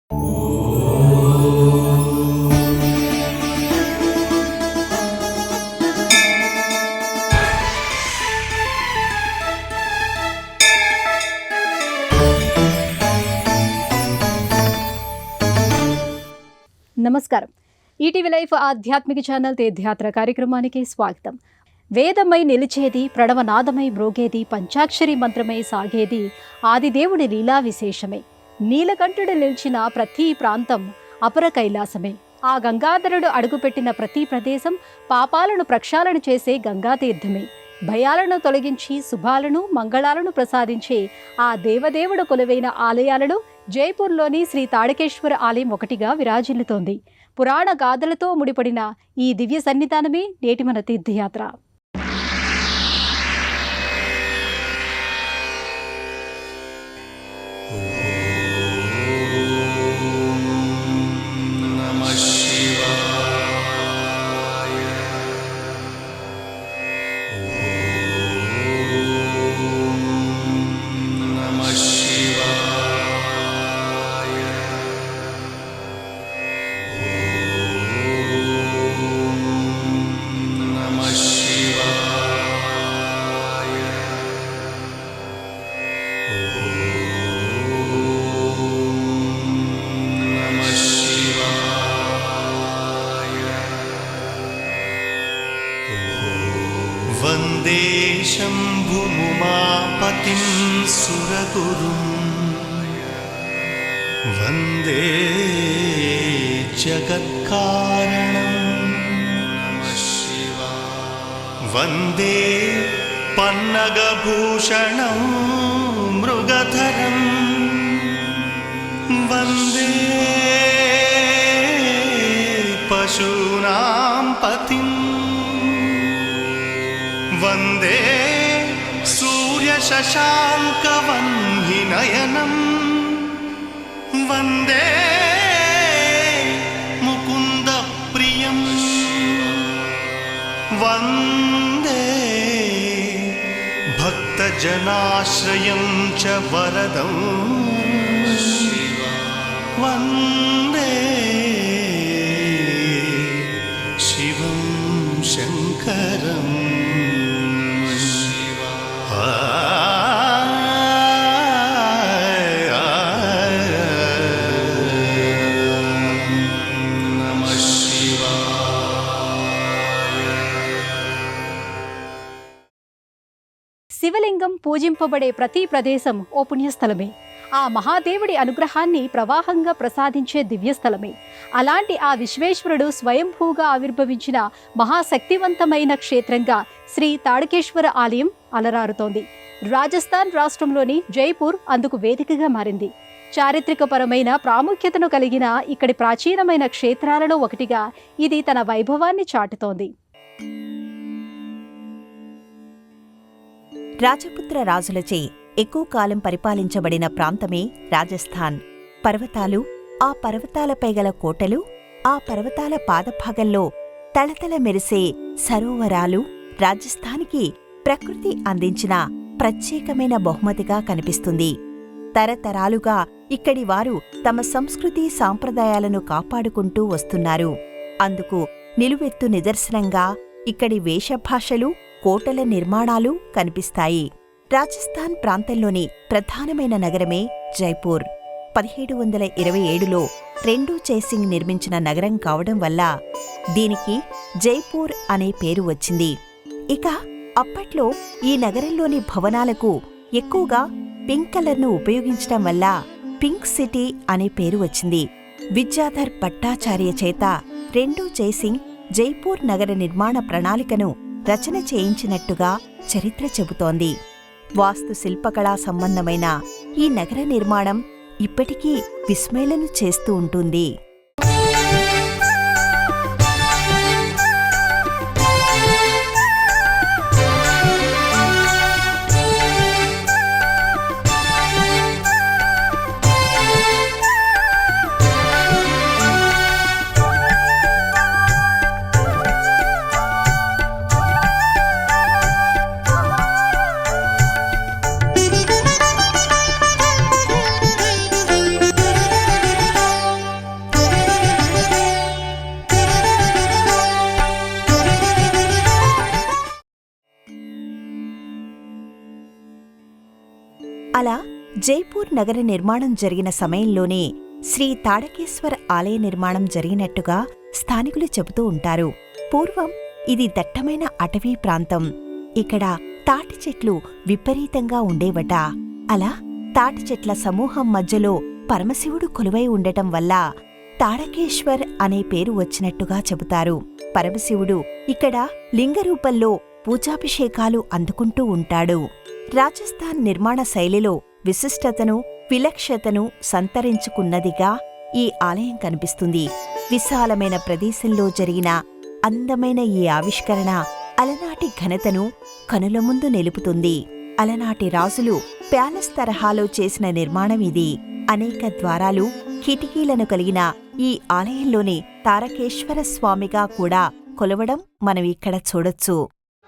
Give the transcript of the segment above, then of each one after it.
నమస్కారం. ETV life ఆధ్యాత్మిక channel తీర్థయాత్ర కార్యక్రమానికి స్వాగతం. వేదమై నిలిచేది, ప్రణవనాదమై మ్రోగేది, పంచాక్షరి మంత్రమై సాగేది ఆదిదేవుడి లీలా విశేషమే. నీలకంఠుడు నిలిచిన ప్రతి ప్రాంతం అపర కైలాసమే. ఆ గంగాధరుడు అడుగుపెట్టిన ప్రతి ప్రదేశం పాపాలను ప్రక్షాళన చేసే గంగాతీర్థమే. భయాలను తొలగించి శుభాలను మంగళాలను ప్రసాదించే ఆ దేవదేవుడు కొలువైన ఆలయాలలో జైపూర్లోని శ్రీ తాడకేశ్వర ఆలయం ఒకటిగా విరాజిల్లుతోంది. పురాణ గాథలతో ముడిపడిన ఈ దివ్య సన్నిధానమే నేటి మన తీర్థయాత్ర. वन्दे शम्भुमुमापतिं सुरगुरुं वन्दे जगत्कारणं वन्दे पन्नगभूषणं मृगधरं वन्दे पशूनां पतिं वन्दे सूर्यशशाङ्कवह्निनयनं वन्दे मुकुन्दप्रियं वन्दे भक्तजनाश्रयं च वरदं वन्दे शिवं शङ्करम्. శివలింగం పూజింపబడే ప్రతి ప్రదేశం ఓ పుణ్యస్థలమే. ఆ మహాదేవుడి అనుగ్రహాన్ని ప్రవాహంగా ప్రసాదించే దివ్యస్థలమే. అలాంటి ఆ విశ్వేశ్వరుడు స్వయంభూగా ఆవిర్భవించిన మహాశక్తివంతమైన క్షేత్రంగా శ్రీ తాడకేశ్వర ఆలయం అలరారుతోంది. రాజస్థాన్ రాష్ట్రంలోని జైపూర్ అందుకు వేదికగా మారింది. చారిత్రకపరమైన ప్రాముఖ్యతను కలిగిన ఇక్కడి ప్రాచీనమైన క్షేత్రాలలో ఒకటిగా ఇది తన వైభవాన్ని చాటుతోంది. రాజపుత్ర రాజులచే ఎక్కువ కాలం పరిపాలించబడిన ప్రాంతమే రాజస్థాన్. పర్వతాలు, ఆ పర్వతాలపై గల కోటలు, ఆ పర్వతాల పాదభాగంలో తళతళ మెరిసే సరోవరాలు రాజస్థాన్కి ప్రకృతి అందించిన ప్రత్యేకమైన బహుమతిగా కనిపిస్తుంది. తరతరాలుగా ఇక్కడి వారు తమ సంస్కృతి సాంప్రదాయాలను కాపాడుకుంటూ వస్తున్నారు. అందుకు నిలువెత్తు నిదర్శనంగా ఇక్కడి వేషభాషలు, కోటల నిర్మాణాలు కనిపిస్తాయి. రాజస్థాన్ ప్రాంతంలోని ప్రధానమైన నగరమే జైపూర్. 1727లో రెండూ జైసింగ్ నిర్మించిన నగరం కావడం వల్ల దీనికి జైపూర్ అనే పేరు వచ్చింది. ఇక అప్పట్లో ఈ నగరంలోని భవనాలకు ఎక్కువగా పింక్ కలర్ను ఉపయోగించడం వల్ల పింక్ సిటీ అనే పేరు వచ్చింది. విద్యాధర్ భట్టాచార్య చేత రెండూ జైసింగ్ జైపూర్ నగర నిర్మాణ ప్రణాళికను రచన చేయించినట్టుగా చరిత్ర చెబుతోంది. వాస్తు శిల్పకళా సంబంధమైన ఈ నగర నిర్మాణం ఇప్పటికీ విస్మయలను చేస్తూ ఉంటుంది. అలా జైపూర్ నగర నిర్మాణం జరిగిన సమయంలోనే శ్రీ తాడకేశ్వర్ ఆలయ నిర్మాణం జరిగినట్టుగా స్థానికులు చెబుతూ ఉంటారు. పూర్వం ఇది దట్టమైన అటవీ ప్రాంతం. ఇక్కడ తాటి చెట్లు విపరీతంగా ఉండేవట. అలా తాటి చెట్ల సమూహం మధ్యలో పరమశివుడు కొలువై ఉండటం వల్ల తాడకేశ్వర్ అనే పేరు వచ్చినట్టుగా చెబుతారు. పరమశివుడు ఇక్కడ లింగరూపంలో పూజాభిషేకాలు అందుకుంటూ ఉంటాడు. రాజస్థాన్ నిర్మాణ శైలిలో విశిష్టతను, విలక్షతను సంతరించుకున్నదిగా ఈ ఆలయం కనిపిస్తుంది. విశాలమైన ప్రదేశంలో జరిగిన అందమైన ఈ ఆవిష్కరణ అలనాటి ఘనతను కనుల ముందు నిలుపుతుంది. అలనాటి రాజులు ప్యాలెస్ తరహాలో చేసిన నిర్మాణం ఇది. అనేక ద్వారాలు, కిటికీలను కలిగిన ఈ ఆలయంలోని తారకేశ్వర స్వామిగా కూడా కొలవడం మనం ఇక్కడ చూడొచ్చు.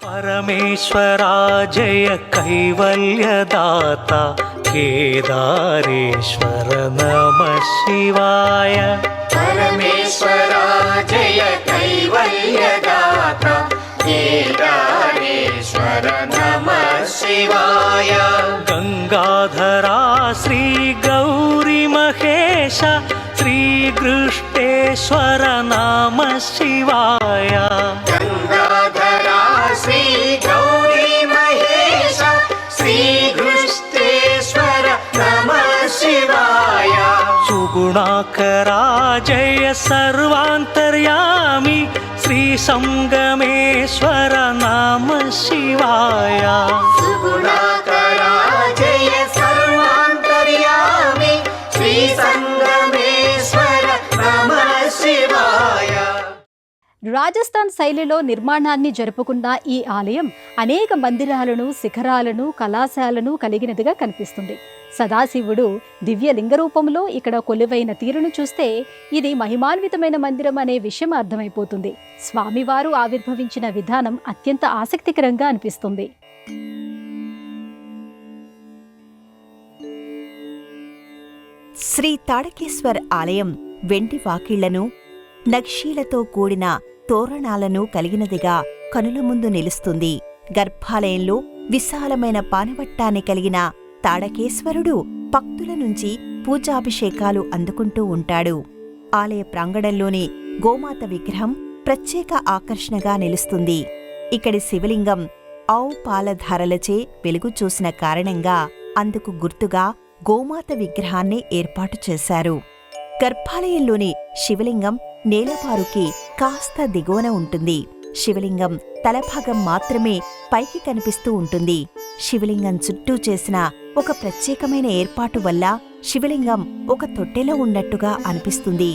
పరమేశ్వరా జయ కైవల్యదాత కేదారేశ్వర నమః శివాయ. పరమేశ్వరా జయ కైవల్యదాత కేదారేశ్వర నమః శివాయ. గంగాధరా శ్రీ గౌరీ మహేశ శ్రీకృష్ణేశ్వర నమః శివాయ. గంగాధరా శ్రీ గౌరీ మహేశ శ్రీకృష్ణేశ్వర నమః శివాయ. సుగుణాకరా జయ సర్వాంతర్యామి శ్రీ సంగమేశ్వర నమః శివాయ. సుగుణాకరా జయ సర్వాంతర్యామి శ్రీ సంగమేశ్వర నమః శివాయ. రాజస్థాన్ శైలిలో నిర్మాణాన్ని జరుపుకున్న ఈ ఆలయం అనేక మందిరాలను, శిఖరాలను, కళాశాలను కలిగినదిగా కనిపిస్తుంది. సదాశివుడు దివ్య లింగరూపంలో ఇక్కడ కొలువైన తీరును చూస్తే ఇది మహిమాన్వితమైన మందిరం అనే విషయం అర్థమైపోతుంది. స్వామివారు ఆవిర్భవించిన విధానం అత్యంత ఆసక్తికరంగా అనిపిస్తుంది. శ్రీ తాడకేశ్వర్ ఆలయం వెండి వాకిళ్లను, నక్షీలతో కూడిన తోరణాలను కలిగినదిగా కనుల ముందు నిలుస్తుంది. గర్భాలయంలో విశాలమైన పానవట్టాన్ని కలిగిన తాడకేశ్వరుడు భక్తుల నుంచి పూజాభిషేకాలు అందుకుంటూ ఉంటాడు. ఆలయ ప్రాంగణంలోని గోమాత విగ్రహం ప్రత్యేక ఆకర్షణగా నిలుస్తుంది. ఇక్కడి శివలింగం ఆవు పాలధారలచే వెలుగు చూసిన కారణంగా అందుకు గుర్తుగా గోమాత విగ్రహాన్ని ఏర్పాటు చేశారు. గర్భాలయంలోని శివలింగం నేలపారుకి కాస్త దిగువన ఉంటుంది. శివలింగం తలభాగం మాత్రమే పైకి కనిపిస్తూ ఉంటుంది. శివలింగం చుట్టూ చేసిన ఒక ప్రత్యేకమైన ఏర్పాటు వల్ల శివలింగం ఒక తొట్టెలో ఉన్నట్టుగా అనిపిస్తుంది.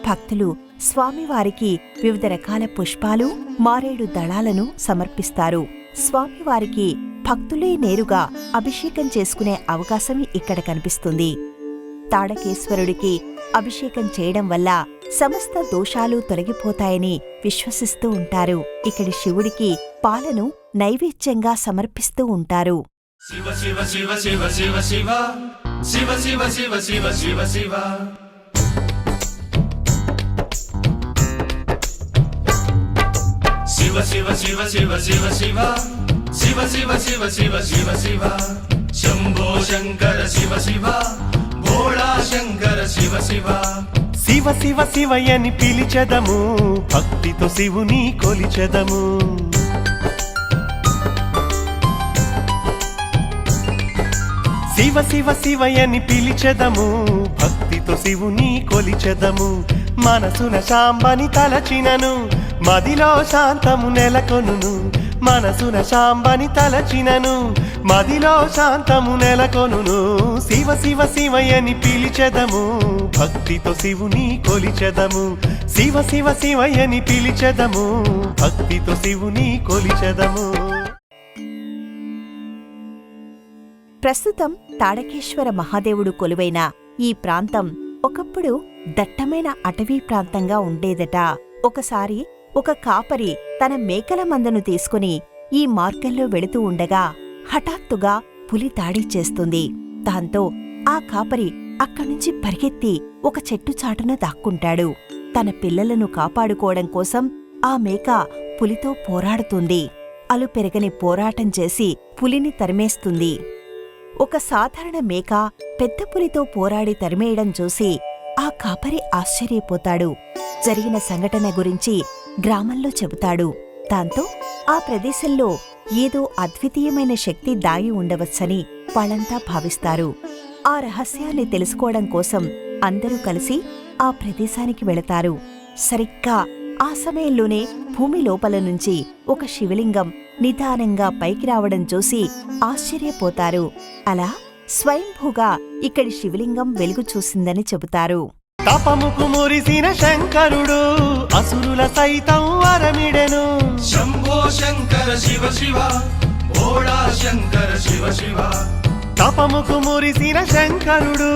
భక్తులు స్వామివారికి వివిధ రకాల పుష్పాలు, మారేడు దళాలను సమర్పిస్తారు. స్వామివారికి భక్తులే నేరుగా అభిషేకం చేసుకునే అవకాశం ఇక్కడ కనిపిస్తుంది. తాడకేశ్వరుడికి అభిషేకం చేయడం వల్ల సమస్త దోషాలు తొలగిపోతాయని విశ్వసిస్తూ ఉంటారు. ఇక్కడి శివుడికి పాలను నైవేద్యంగా సమర్పిస్తూ ఉంటారు. శివ శివ శివ శివ శివ శివ శివ శివ శివ శివ శివ శివ. శివ శివ శివ శివ శివ శివ శివ శివ శివ శివ శివ శివ. శంభో శంకర శివ శివ భోళా శంకర శివ శివ. శివ శివ శివయని పిలిచెదము, భక్తితో శివుని కొలిచెదము. శివ శివ శివయని పిలిచెదము, భక్తితో శివుని కొలిచెదము. మనసున శాంబని తలచినను, మదిలో శాంతము నెలకొనును. మనసున శాంబని తలచినను, మదిలో శాంతము నెలకొనును. శివ శివ శివయని పిలిచెదము, భక్తితో శివుని కొలిచెదము. శివ శివ శివయని పిలిచెదము, భక్తితో శివుని కొలిచెదము. ప్రస్తుతం తాడకేశ్వర మహాదేవుడు కొలువైన ఈ ప్రాంతం ఒకప్పుడు దట్టమైన అటవీ ప్రాంతంగా ఉండేదట. ఒకసారి ఒక కాపరి తన మేకల మందను తీసుకుని ఈ మార్గంలో వెళుతూ ఉండగా హఠాత్తుగా పులి దాడి చేస్తుంది. దాంతో ఆ కాపరి అక్కడ్నుంచి పరిగెత్తి ఒక చెట్టు చాటున దాక్కుంటాడు. తన పిల్లలను కాపాడుకోవడం కోసం ఆ మేక పులితో పోరాడుతుంది. అలుపెరగని పోరాటం చేసి పులిని తరిమేస్తుంది. ఒక సాధారణ మేక పెద్ద పులితో పోరాడి తరిమేయడం చూసి ఆ కాపరి ఆశ్చర్యపోతాడు. జరిగిన సంఘటన గురించి గ్రామంలో చెబుతాడు. దాంతో ఆ ప్రదేశంలో ఏదో అద్వితీయమైన శక్తి దాగి ఉండవచ్చని వాళ్ళంతా భావిస్తారు. ఆ రహస్యాన్ని తెలుసుకోవడం కోసం అందరూ కలిసి ఆ ప్రదేశానికి వెళతారు. సరిగ్గా ఆ సమయంలోనే భూమి లోపల నుంచి ఒక శివలింగం నిదానంగా పైకి రావడం చూసి ఆశ్చర్యపోతారు. అలా స్వయంభూగా ఇక్కడి శివలింగం వెలుగు చూసిందని చెబుతారు. తపముకు మురిసిన శంకరుడు అసురుల సైతం వరమిడెను. శంభో శంకర శివ శివ భోళా శంకర శివ శివ. తపముకు మురిసిన శంకరుడు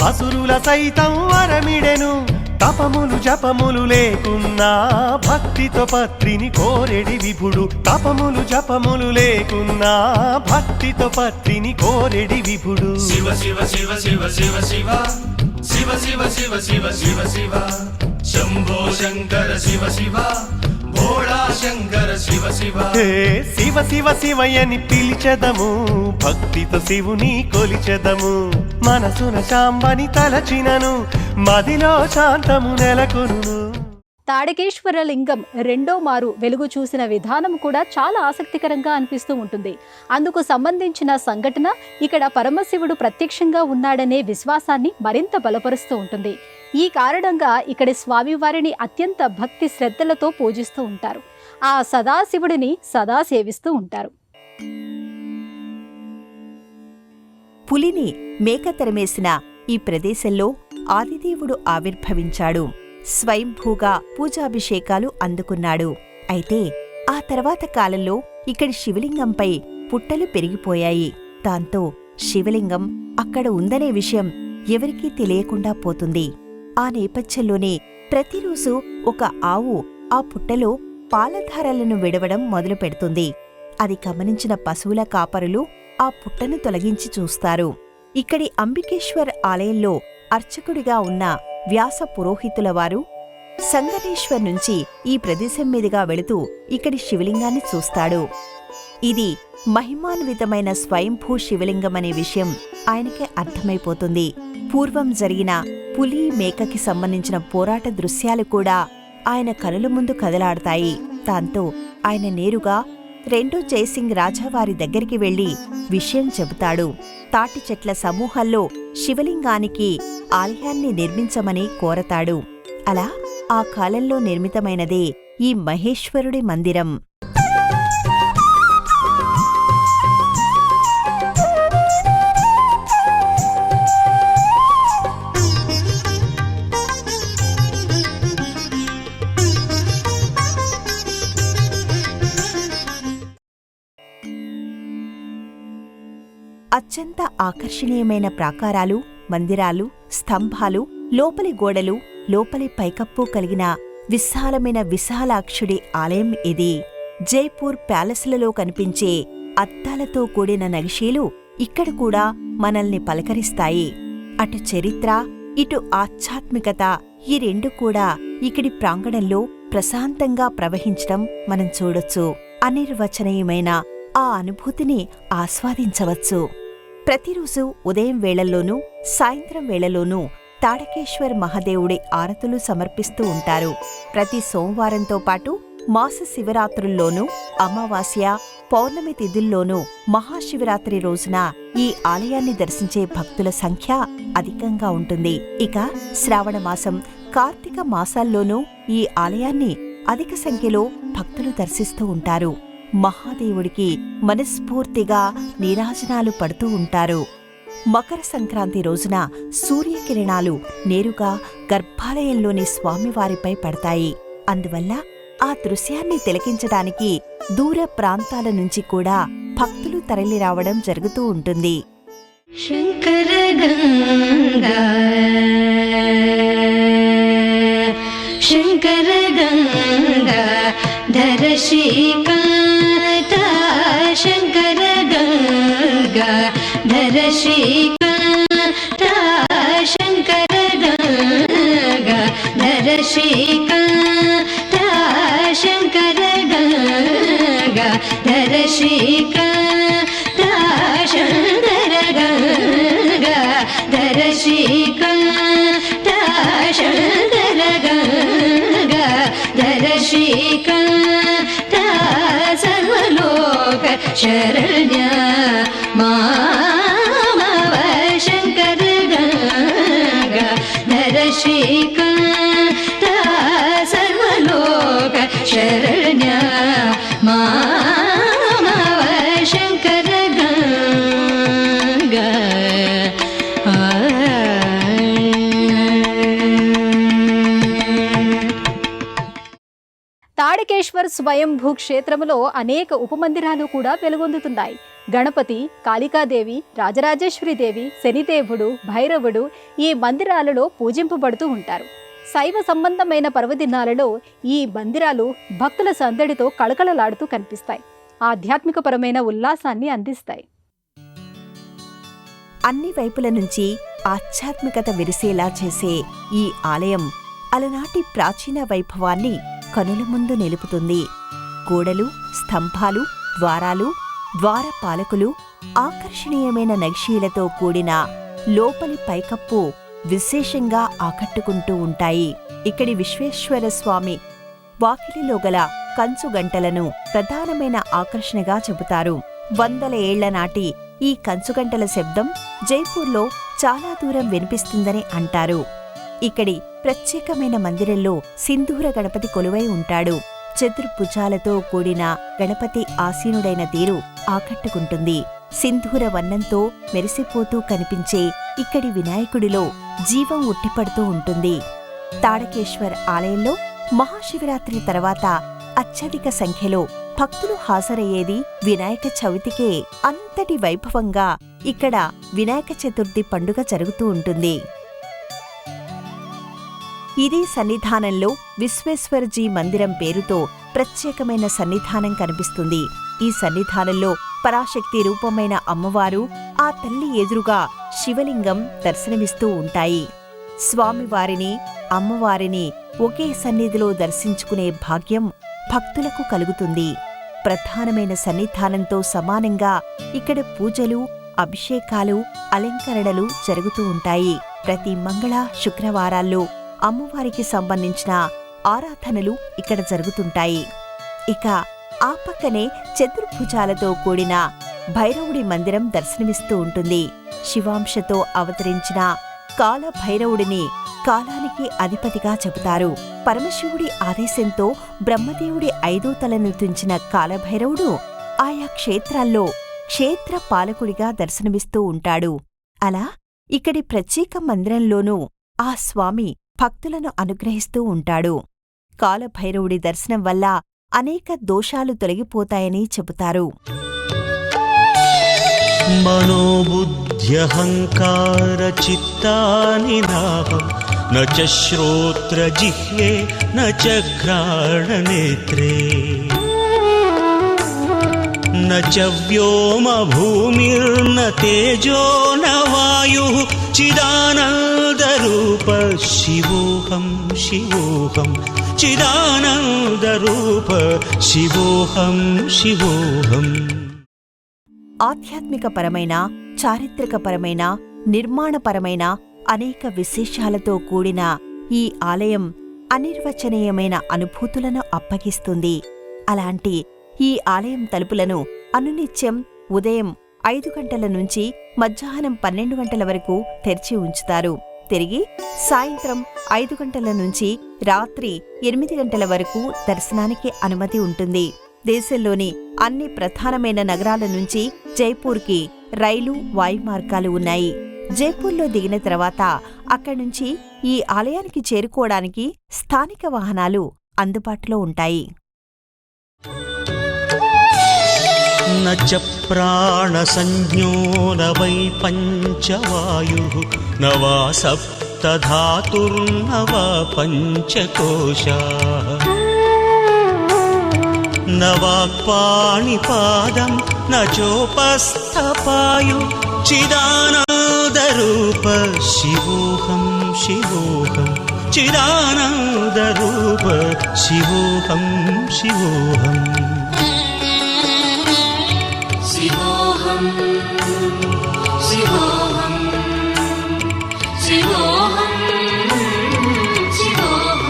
అసురుల సైతం వరమిడెను. తపములు జపములు లేకున్నా భక్తితో పత్రిని కోరెడి విభుడు. తపములు జపములు లేకున్నా భక్తితో పత్రిని కోరెడి విభుడు. శివ శివ శివ శివ శివ శివ శివ శివ శివ శివ శివ శివ. శంభో శంకర శివ శివ భోళా శంకర శివ శివ. హే శివ శివ శివయని పిలిచెదము, భక్తితో శివుని కొలిచెదము. మనసున శాంబని తలచినను, మదిలో శాంతము నెలకొను. తాడకేశ్వర లింగం రెండో మారు వెలుగు చూసిన విధానం కూడా చాలా ఆసక్తికరంగా అనిపిస్తూ ఉంటుంది. అందుకు సంబంధించిన సంఘటన ఇక్కడ పరమశివుడు ప్రత్యక్షంగా ఉన్నాడనే విశ్వాసాన్ని మరింత బలపరుస్తూ ఉంటుంది. ఈ కారణంగా ఇక్కడి స్వామివారిని అత్యంత భక్తి శ్రద్ధలతో పూజిస్తూ ఉంటారు. ఆ సదాశివుడిని సదా సేవిస్తూ ఉంటారు. పులిని మేక తరిమేసిన ఈ ప్రదేశంలో ఆదిదేవుడు ఆవిర్భవించాడు. స్వయంభూగా పూజాభిషేకాలు అందుకున్నాడు. అయితే ఆ తర్వాత కాలంలో ఇక్కడి శివలింగంపై పుట్టలు పెరిగిపోయాయి. దాంతో శివలింగం అక్కడ ఉందనే విషయం ఎవరికీ తెలియకుండా పోతుంది. ఆ నేపథ్యంలోనే ప్రతిరోజు ఒక ఆవు ఆ పుట్టలో పాలధారలను విడవడం మొదలు పెడుతుంది. అది గమనించిన పశువుల కాపరులు ఆ పుట్టను తొలగించి చూస్తారు. ఇక్కడి అంబికేశ్వర్ ఆలయంలో అర్చకుడిగా ఉన్న వ్యాస పురోహితుల వారు సంగమేశ్వర్ నుంచి ఈ ప్రదేశం మీదుగా వెళుతూ ఇక్కడి శివలింగాన్ని చూస్తాడు. ఇది మహిమాన్వితమైన స్వయంభూ శివలింగమనే విషయం ఆయనకే అర్థమైపోతుంది. పూర్వం జరిగిన పులి మేకకి సంబంధించిన పోరాట దృశ్యాలు కూడా ఆయన కనుల ముందు కదలాడతాయి. దాంతో ఆయన నేరుగా రెండో జయసింగ్ రాజావారి దగ్గరికి వెళ్లి విషయం చెబుతాడు. తాటి చెట్ల సమూహంలో శివలింగానికి ఆలయాన్ని నిర్మించమని కోరతాడు. అలా ఆ కాలంలో నిర్మితమైనదే ఈ మహేశ్వరుడి మందిరం. అత్యంత ఆకర్షణీయమైన ప్రాకారాలు, మందిరాలు, స్తంభాలు, లోపలి గోడలు, లోపలి పైకప్పు కలిగిన విశాలమైన విశాలాక్షుడి ఆలయం ఇది. జైపూర్ ప్యాలెస్లలో కనిపించే అద్దాలతో కూడిన నగిషీలు ఇక్కడ కూడా మనల్ని పలకరిస్తాయి. అటు చరిత్ర, ఇటు ఆధ్యాత్మికత ఈ రెండు కూడా ఇక్కడి ప్రాంగణంలో ప్రశాంతంగా ప్రవహించడం మనం చూడొచ్చు. అనిర్వచనీయమైన ఆ అనుభూతిని ఆస్వాదించవచ్చు. ప్రతిరోజు ఉదయం వేళల్లోనూ సాయంత్రం వేళలోనూ తాడకేశ్వర్ మహాదేవుడి ఆరతులు సమర్పిస్తూ ఉంటారు. ప్రతి సోమవారంతో పాటు మాస శివరాత్రుల్లోనూ, అమావాస్య, పౌర్ణమి తిథుల్లోనూ, మహాశివరాత్రి రోజున ఈ ఆలయాన్ని దర్శించే భక్తుల సంఖ్య అధికంగా ఉంటుంది. ఇక శ్రావణ మాసం, కార్తీక మాసాల్లోనూ ఈ ఆలయాన్ని అధిక సంఖ్యలో భక్తులు దర్శిస్తూ ఉంటారు. మహాదేవుడికి మనస్ఫూర్తిగా నీరాజనాలు పడుతూ ఉంటారు. మకర సంక్రాంతి రోజున సూర్యకిరణాలు నేరుగా గర్భాలయంలోని స్వామివారిపై పడతాయి. అందువల్ల ఆ దృశ్యాన్ని తిలకించడానికి దూర ప్రాంతాల నుంచి కూడా భక్తులు తరలిరావడం జరుగుతూ ఉంటుంది. శంకర గంగా శంకర గంగా ధరశ్రీకాంత శంకర గంగా ధరశ్రీకాంత శంకర గంగా ధరశ్రీకాంత శంకర గంగా ధరశ్రీకాంత శంకర గంగా शरण्य मामव शङ्कर गङ्गा धर श्रीकान्त सर्वलोक शरण्य मामव शङ्कर गङ्गा తాడకేశ్వర్ స్వయంభూ క్షేత్రములో అనేక ఉపమందిరాలు కూడా వెలుగొందుతున్నాయి. గణపతి, కాళికాదేవి, రాజరాజేశ్వరీదేవి, శనిదేవుడు, భైరవుడు ఈ మందిరాలలో పూజింపబడుతూ ఉంటారు. శైవ సంబంధమైన పర్వదినాలలో ఈ మందిరాలు భక్తుల సందడితో కళకళలాడుతూ కనిపిస్తాయి. ఆధ్యాత్మికపరమైన ఉల్లాసాన్ని అందిస్తాయి. అన్ని వైపుల నుంచి ఆధ్యాత్మికత విరిసేలా చేసే ఈ ఆలయం అలనాటి ప్రాచీన వైభవాన్ని కనుల ముందు నిలుపుతుంది. గోడలు, స్తంభాలు, ద్వారాలు, ద్వారపాలకులు, ఆకర్షణీయమైన నక్షీలతో కూడిన లోపలి పైకప్పు విశేషంగా ఆకట్టుకుంటూ ఉంటాయి. ఇక్కడి విశ్వేశ్వర స్వామి వాకిలిలో గల కంచుగంటలను ప్రధానమైన ఆకర్షణగా చెబుతారు. వందల ఏళ్ల నాటి ఈ కంచుగంటల శబ్దం జైపూర్లో చాలా దూరం వినిపిస్తుందని అంటారు. ఇక్కడి ప్రత్యేకమైన మందిరంలో సింధూర గణపతి కొలువై ఉంటాడు. చతుర్భుజాలతో కూడిన గణపతి ఆసీనుడైన తీరు ఆకట్టుకుంటుంది. సింధూర వర్ణంతో మెరిసిపోతూ కనిపించే ఇక్కడి వినాయకుడిలో జీవం ఉట్టిపడుతూ ఉంటుంది. తాడకేశ్వర్ ఆలయంలో మహాశివరాత్రి తర్వాత అత్యధిక సంఖ్యలో భక్తులు హాజరయ్యేది వినాయక చవితికే. అంతటి వైభవంగా ఇక్కడ వినాయక చతుర్థి పండుగ జరుగుతూ ఉంటుంది. ఇదే సన్నిధానంలో విశ్వేశ్వరజీ మందిరం పేరుతో ప్రత్యేకమైన సన్నిధానం కనిపిస్తుంది. ఈ సన్నిధానంలో పరాశక్తి రూపమైన అమ్మవారు, ఆ తల్లి ఎదురుగా శివలింగం దర్శనమిస్తూ ఉంటాయి. స్వామివారిని, అమ్మవారిని ఒకే సన్నిధిలో దర్శించుకునే భాగ్యం భక్తులకు కలుగుతుంది. ప్రధానమైన సన్నిధానంతో సమానంగా ఇక్కడ పూజలు, అభిషేకాలు, అలంకరణలు జరుగుతూ ఉంటాయి. ప్రతి మంగళ, శుక్రవారాల్లో అమ్మవారికి సంబంధించిన ఆరాధనలు ఇక్కడ జరుగుతుంటాయి. ఇక ఆ పక్కనే చతుర్భుజాలతో కూడిన భైరవుడి మందిరం దర్శనమిస్తూ ఉంటుంది. శివాంశతో అవతరించిన కాల భైరవుడిని కాలానికి అధిపతిగా చెబుతారు. పరమశివుడి ఆదేశంతో బ్రహ్మదేవుడి 5వ తలను తుంచిన కాలభైరవుడు ఆయా క్షేత్రాల్లో క్షేత్ర పాలకుడిగా దర్శనమిస్తూ ఉంటాడు. అలా ఇక్కడి ప్రత్యేక మందిరంలోనూ ఆ స్వామి భక్తులను అనుగ్రహిస్తూ ఉంటాడు. కాలభైరవుడి దర్శనం వల్ల అనేక దోషాలు తొలగిపోతాయని చెబుతారు. మనోబుద్ధ్యహంకార చిత్తాని నాహం న చ శ్రోత్ర జిహ్వే న చ ఘ్రాణనేత్రే న చ వ్యోమ భూమిర్న తేజో న వాయుః చిదానందరూప శివోహం శివోహం చిదానందరూప శివోహం శివోహం. ఆధ్యాత్మికపరమైన, చారిత్రకపరమైన, నిర్మాణపరమైన అనేక విశేషాలతో కూడిన ఈ ఆలయం అనిర్వచనీయమైన అనుభూతులను అప్పగిస్తుంది. అలాంటి ఈ ఆలయం తలుపులను అనునిత్యం ఉదయం 5 గంటల నుంచి మధ్యాహ్నం 12 గంటల వరకు తెరిచి ఉంచుతారు. తిరిగి సాయంత్రం 5 గంటల నుంచి రాత్రి 8 గంటల వరకు దర్శనానికి అనుమతి ఉంటుంది. దేశంలోని అన్ని ప్రధానమైన నగరాల నుంచి జైపూర్కి రైలు, వాయు మార్గాలు ఉన్నాయి. జైపూర్లో దిగిన తర్వాత అక్కడి నుంచి ఈ ఆలయానికి చేరుకోవడానికి స్థానిక వాహనాలు అందుబాటులో ఉంటాయి. न च प्राणसंज्ञो न वै पञ्चवायुः न वा सप्तधातुर्न वा पञ्चकोशाः न वाक्पाणिपादं न चोपस्थपायु चिदानन्दरूप शिवोऽहं शिवोऽहं चिदानन्दरूप शिवोऽहं शिवोऽहम् शिवोऽहं शिवोऽहं शिवोऽहं शिवोऽहं.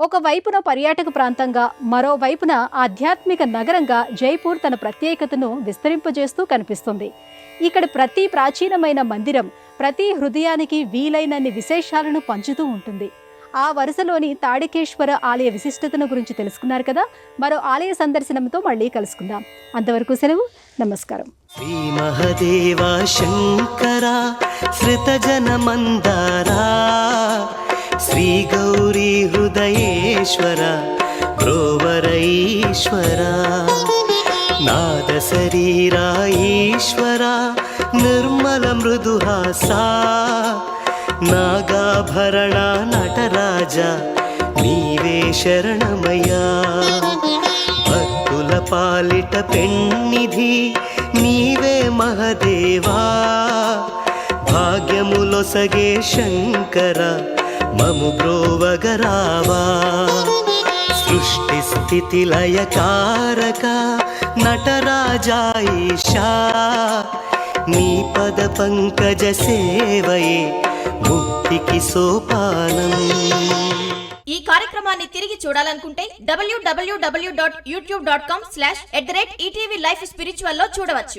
ఒకవైపున పర్యాటక ప్రాంతంగా మరోవైపున ఆధ్యాత్మిక నగరంగా జైపూర్ తన ప్రత్యేకతను విస్తరింపజేస్తూ కనిపిస్తుంది. ఇక్కడ ప్రతి ప్రాచీనమైన మందిరం ప్రతి హృదయానికి వీలైనన్ని విశేషాలను పంచుతూ ఉంటుంది. ఆ వరుసలోని తాడకేశ్వర ఆలయ విశిష్టతను గురించి తెలుసుకున్నారు కదా. మరో ఆలయ సందర్శనంతో మళ్ళీ కలుసుకుందాం. అంతవరకు సెలవు. నమస్కారం. శ్రీ మహదేవ శంకర శ్రుతజన మందారా శ్రీ గౌరీ హృదయేశ్వర గ్రోవరైశ్వర నాద శరీరా ఈశ్వర నిర్మల మృదుహాసా నాగాభరణ నటరాజ నీవే శరణమయ్యా భక్తుల పాలిట పెన్నిధి నీవే మహదేవా భాగ్యములొసగే శంకర మము బ్రోవగరావా సృష్టి స్థితి లయకారక నటరాజా ఈశా నీ పద పంకజ సేవయే ముక్తికి సోపానం. ఈ కార్యక్రమాన్ని తిరిగి చూడాలనుకుంటే www.youtube.com/@ETV Life Spiritual లో చూడవచ్చు.